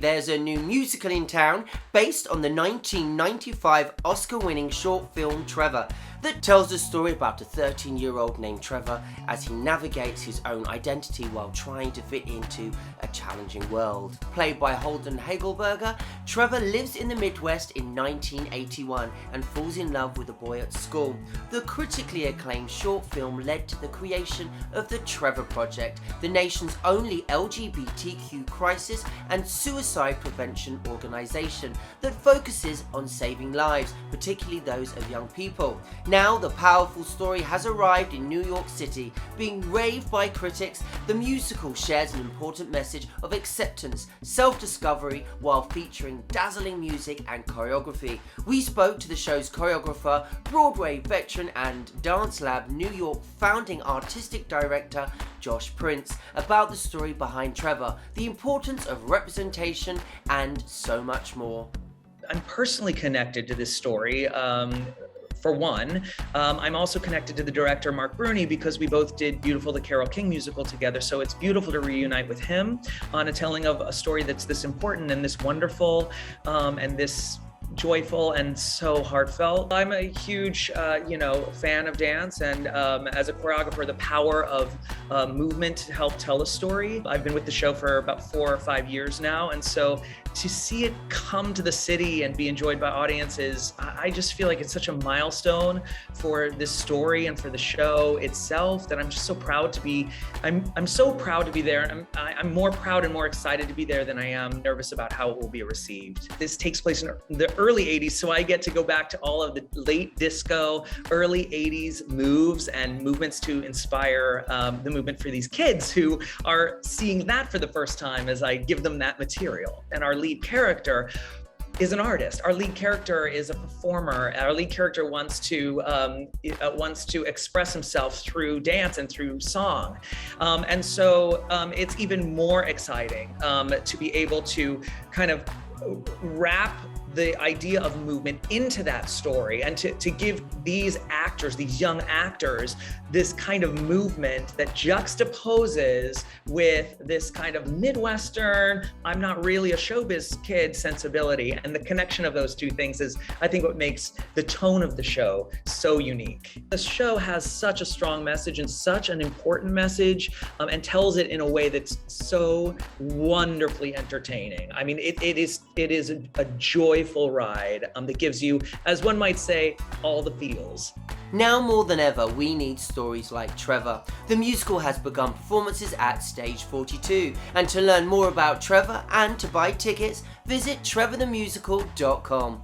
there's a new musical in town based on the 1995 Oscar-winning short film Trevor that tells the story about a 13-year-old named Trevor as he navigates his own identity while trying to fit into a challenging world. Played by Holden Hagelberger, Trevor lives in the Midwest in 1981 and falls in love with a boy at school. The critically acclaimed short film led to the creation of the Trevor Project, the nation's only LGBTQ crisis and suicide prevention organization that focuses on saving lives, particularly those of young people. Now the powerful story has arrived in New York City. Being raved by critics, the musical shares an important message of acceptance, self-discovery, while featuring dazzling music and choreography. We spoke to the show's choreographer, Broadway veteran and Dance Lab New York founding artistic director Josh Prince about the story behind Trevor, the importance of representation, and so much more. I'm personally connected to this story. For one, I'm also connected to the director, Mark Bruni, because we both did Beautiful, the Carole King musical together. So it's beautiful to reunite with him on a telling of a story that's this important and this wonderful and this joyful and so heartfelt. I'm a huge, fan of dance, and as a choreographer, the power of movement to help tell a story. I've been with the show for about 4 or 5 years now, and so to see it come to the city and be enjoyed by audiences, I just feel like it's such a milestone for this story and for the show itself that I'm just so proud to be. I'm so proud to be there. I'm more proud and more excited to be there than I am nervous about how it will be received. This takes place in the early 80s, so I get to go back to all of the late disco, early 80s moves and movements to inspire the movement for these kids who are seeing that for the first time as I give them that material. And our lead character is an artist. Our lead character is a performer. Our lead character wants to express himself through dance and through song. And so it's even more exciting to be able to kind of wrap the idea of movement into that story and to give these actors, these young actors, this kind of movement that juxtaposes with this kind of Midwestern, I'm not really a showbiz kid sensibility. And the connection of those two things is, I think, what makes the tone of the show so unique. The show has such a strong message and such an important message and tells it in a way that's so wonderfully entertaining. I mean, it is a joyful ride that gives you, as one might say, all the feels. Now more than ever, we need stories like Trevor. The musical has begun performances at Stage 42, and to learn more about Trevor and to buy tickets, visit trevorthemusical.com.